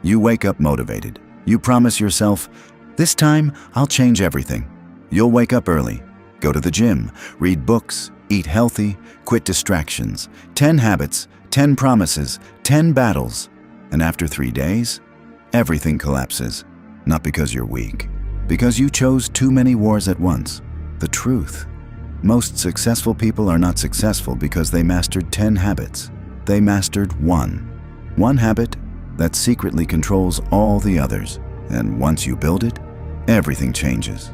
You wake up motivated. You promise yourself, "This time, I'll change everything." You'll wake up early, go to the gym, read books, eat healthy, quit distractions. 10 habits, 10 promises, 10 battles. And after 3 days, everything collapses. Not because you're weak, because you chose too many wars at once. The truth. Most successful people are not successful because they mastered 10 habits. They mastered one. One habit that secretly controls all the others. And once you build it, everything changes.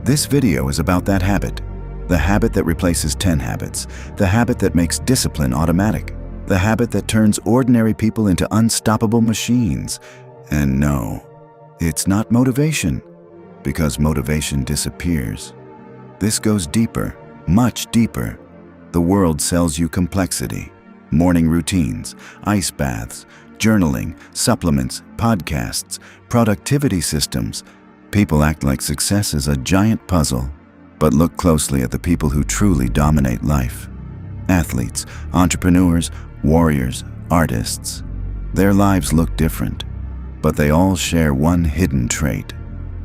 This video is about that habit. The habit that replaces 10 habits. The habit that makes discipline automatic. The habit that turns ordinary people into unstoppable machines. And no, it's not motivation, because motivation disappears. This goes deeper, much deeper. The world sells you complexity. Morning routines, ice baths, journaling, supplements, podcasts, productivity systems. People act like success is a giant puzzle. But look closely at the people who truly dominate life. Athletes, entrepreneurs, warriors, artists. Their lives look different, but they all share one hidden trait.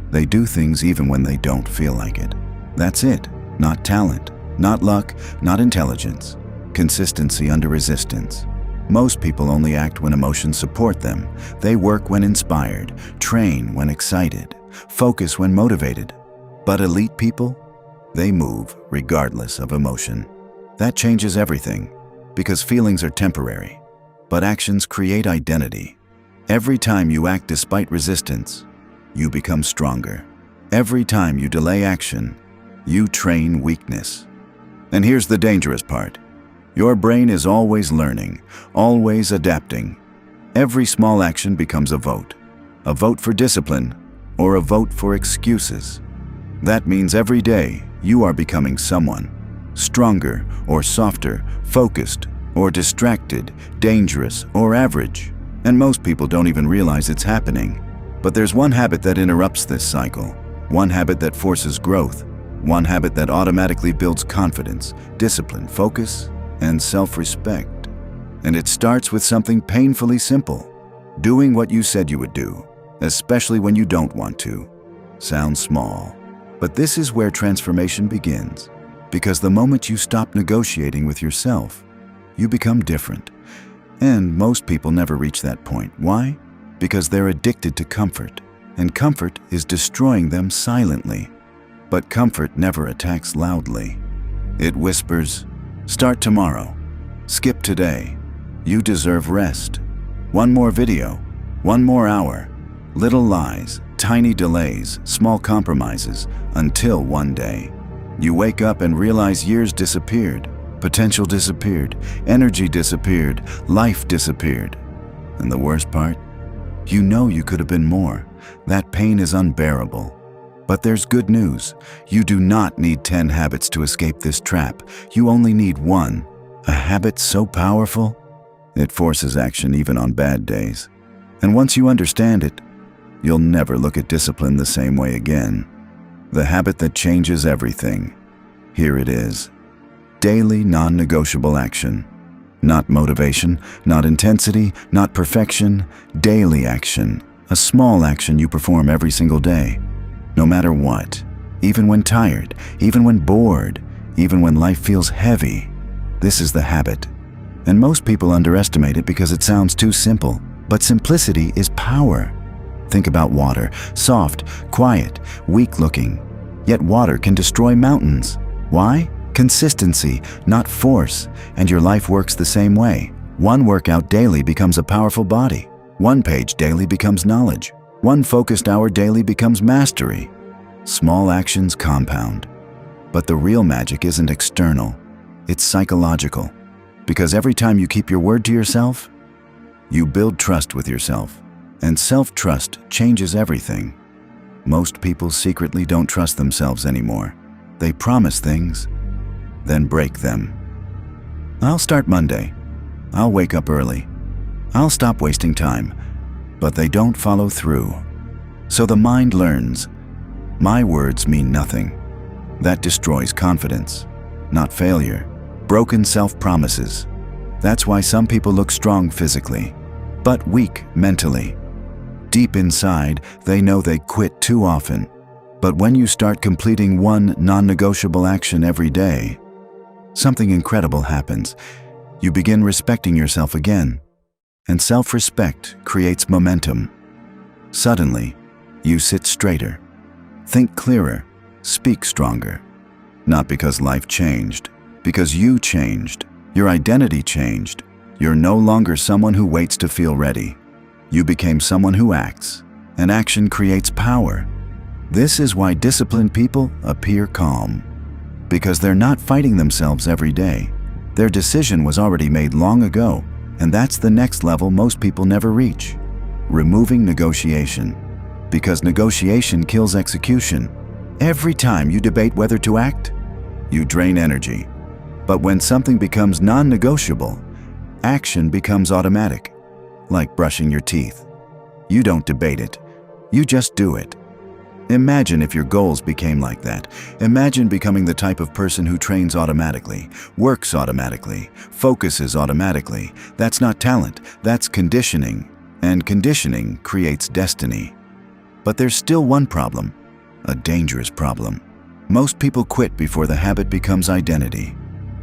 They do things even when they don't feel like it. That's it. Not talent, not luck, not intelligence. Consistency under resistance. Most people only act when emotions support them. They work when inspired, train when excited, focus when motivated. But elite people? They move regardless of emotion. That changes everything, because feelings are temporary, but actions create identity. Every time you act despite resistance, you become stronger. Every time you delay action, you train weakness. And here's the dangerous part. Your brain is always learning, always adapting. Every small action becomes a vote for discipline, or a vote for excuses. That means every day you are becoming someone, stronger or softer, focused or distracted, dangerous or average. And most people don't even realize it's happening. But there's one habit that interrupts this cycle, one habit that forces growth, one habit that automatically builds confidence, discipline, focus, and self-respect. And it starts with something painfully simple, doing what you said you would do, especially when you don't want to. Sounds small, but this is where transformation begins. Because the moment you stop negotiating with yourself, you become different. And most people never reach that point. Why? Because they're addicted to comfort, and comfort is destroying them silently. But comfort never attacks loudly. It whispers, "Start tomorrow. Skip today. You deserve rest. One more video. One more hour." Little lies, tiny delays, small compromises, until one day you wake up and realize years disappeared, potential disappeared, energy disappeared, life disappeared. And the worst part? You know you could have been more. That pain is unbearable. But there's good news. You do not need 10 habits to escape this trap. You only need one. A habit so powerful, it forces action even on bad days. And once you understand it, you'll never look at discipline the same way again. The habit that changes everything. Here it is. Daily non-negotiable action. Not motivation, not intensity, not perfection. Daily action. A small action you perform every single day. No matter what. Even when tired, even when bored, even when life feels heavy. This is the habit. And most people underestimate it because it sounds too simple. But simplicity is power. Think about water. Soft, quiet, weak-looking. Yet water can destroy mountains. Why? Consistency, not force. And your life works the same way. One workout daily becomes a powerful body. One page daily becomes knowledge. One focused hour daily becomes mastery. Small actions compound. But the real magic isn't external. It's psychological. Because every time you keep your word to yourself, you build trust with yourself. And self-trust changes everything. Most people secretly don't trust themselves anymore. They promise things, then break them. I'll start Monday. I'll wake up early. I'll stop wasting time. But they don't follow through. So the mind learns, my words mean nothing. That destroys confidence, not failure. Broken self-promises. That's why some people look strong physically, but weak mentally. Deep inside, they know they quit too often. But when you start completing one non-negotiable action every day, something incredible happens. You begin respecting yourself again, and self-respect creates momentum. Suddenly, you sit straighter, think clearer, speak stronger. Not because life changed, because you changed. Your identity changed. You're no longer someone who waits to feel ready. You became someone who acts, and action creates power. This is why disciplined people appear calm, because they're not fighting themselves every day. Their decision was already made long ago, and that's the next level most people never reach. Removing negotiation, because negotiation kills execution. Every time you debate whether to act, you drain energy. But when something becomes non-negotiable, action becomes automatic, like brushing your teeth. You don't debate it, you just do it. Imagine if your goals became like that. Imagine becoming the type of person who trains automatically, works automatically, focuses automatically. That's not talent, that's conditioning. And conditioning creates destiny. But there's still one problem, a dangerous problem. Most people quit before the habit becomes identity.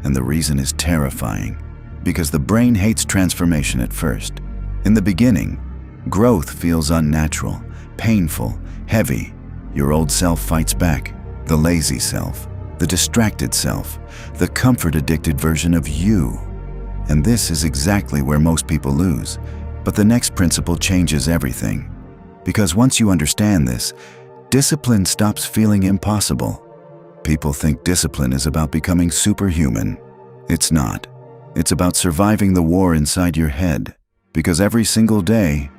And the reason is terrifying, because the brain hates transformation at first. In the beginning, growth feels unnatural, painful, heavy. Your old self fights back, the lazy self, the distracted self, the comfort-addicted version of you. And this is exactly where most people lose. But the next principle changes everything. Because once you understand this, discipline stops feeling impossible. People think discipline is about becoming superhuman. It's not. It's about surviving the war inside your head. Because every single day,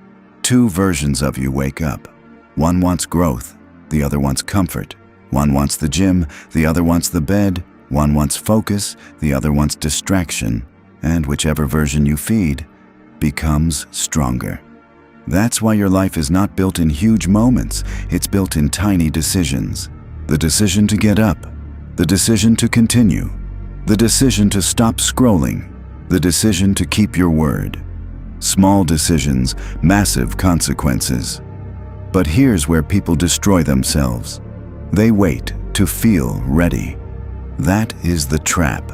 two versions of you wake up. One wants growth, the other wants comfort. One wants the gym, the other wants the bed. One wants focus, the other wants distraction. And whichever version you feed becomes stronger. That's why your life is not built in huge moments. It's built in tiny decisions. The decision to get up, the decision to continue, the decision to stop scrolling, the decision to keep your word. Small decisions, massive consequences. But here's where people destroy themselves. They wait to feel ready. That is the trap.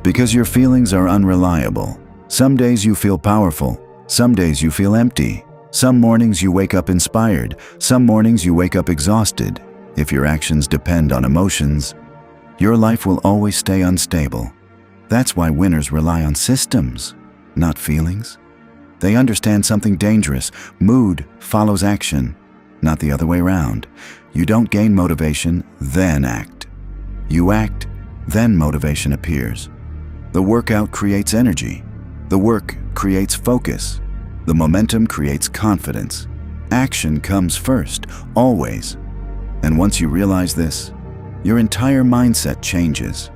Because your feelings are unreliable. Some days you feel powerful, some days you feel empty. Some mornings you wake up inspired, some mornings you wake up exhausted. If your actions depend on emotions, your life will always stay unstable. That's why winners rely on systems, not feelings. They understand something dangerous. Mood follows action, not the other way around. You don't gain motivation, then act. You act, then motivation appears. The workout creates energy. The work creates focus. The momentum creates confidence. Action comes first, always. And once you realize this, your entire mindset changes.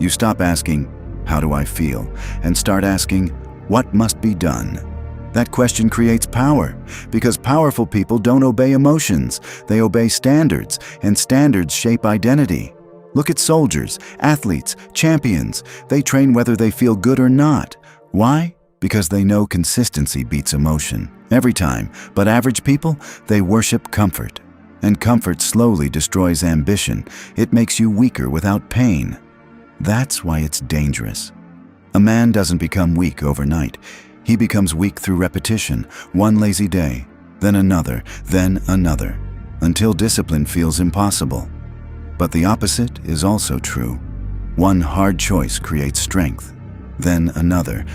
You stop asking, "How do I feel?" and start asking, "What must be done?" That question creates power, because powerful people don't obey emotions, they obey standards, and standards shape identity. Look at soldiers, athletes, champions. They train whether they feel good or not. Why? Because they know consistency beats emotion, every time. But average people, they worship comfort. And comfort slowly destroys ambition. It makes you weaker without pain. That's why it's dangerous. A man doesn't become weak overnight. He becomes weak through repetition, one lazy day, then another, until discipline feels impossible. But the opposite is also true. One hard choice creates strength, then another,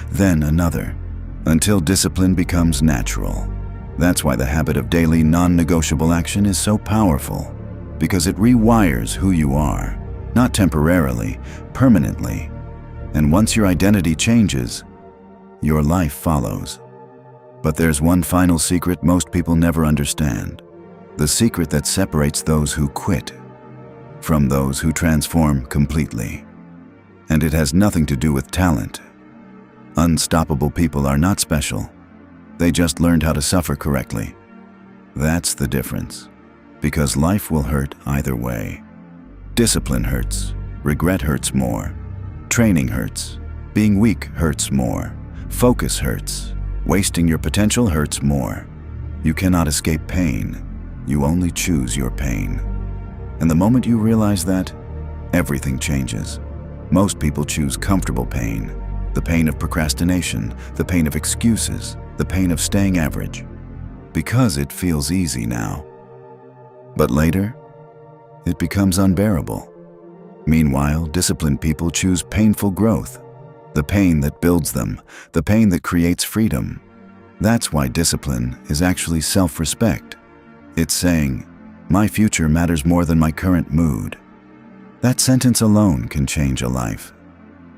until discipline becomes natural. That's why the habit of daily non-negotiable action is so powerful, because it rewires who you are, not temporarily, permanently. And once your identity changes, your life follows. But there's one final secret most people never understand. The secret that separates those who quit from those who transform completely. And it has nothing to do with talent. Unstoppable people are not special. They just learned how to suffer correctly. That's the difference. Because life will hurt either way. Discipline hurts. Regret hurts more. Training hurts. Being weak hurts more. Focus hurts. Wasting your potential hurts more. You cannot escape pain. You only choose your pain. And the moment you realize that, everything changes. Most people choose comfortable pain, the pain of procrastination, the pain of excuses, the pain of staying average, because it feels easy now. But later, it becomes unbearable. Meanwhile, disciplined people choose painful growth, the pain that builds them, the pain that creates freedom. That's why discipline is actually self-respect. It's saying, my future matters more than my current mood. That sentence alone can change a life.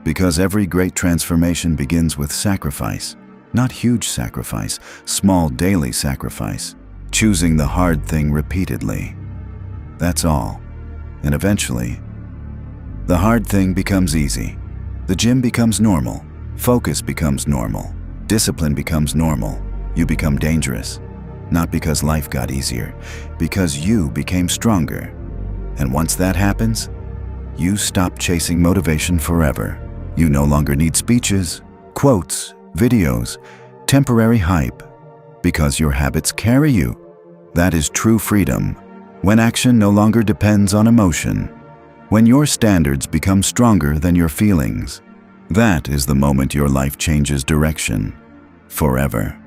Because every great transformation begins with sacrifice, not huge sacrifice, small daily sacrifice, choosing the hard thing repeatedly. That's all. And eventually, the hard thing becomes easy. The gym becomes normal. Focus becomes normal. Discipline becomes normal. You become dangerous. Not because life got easier, because you became stronger. And once that happens, you stop chasing motivation forever. You no longer need speeches, quotes, videos, temporary hype, because your habits carry you. That is true freedom, when action no longer depends on emotion, when your standards become stronger than your feelings. That is the moment your life changes direction forever.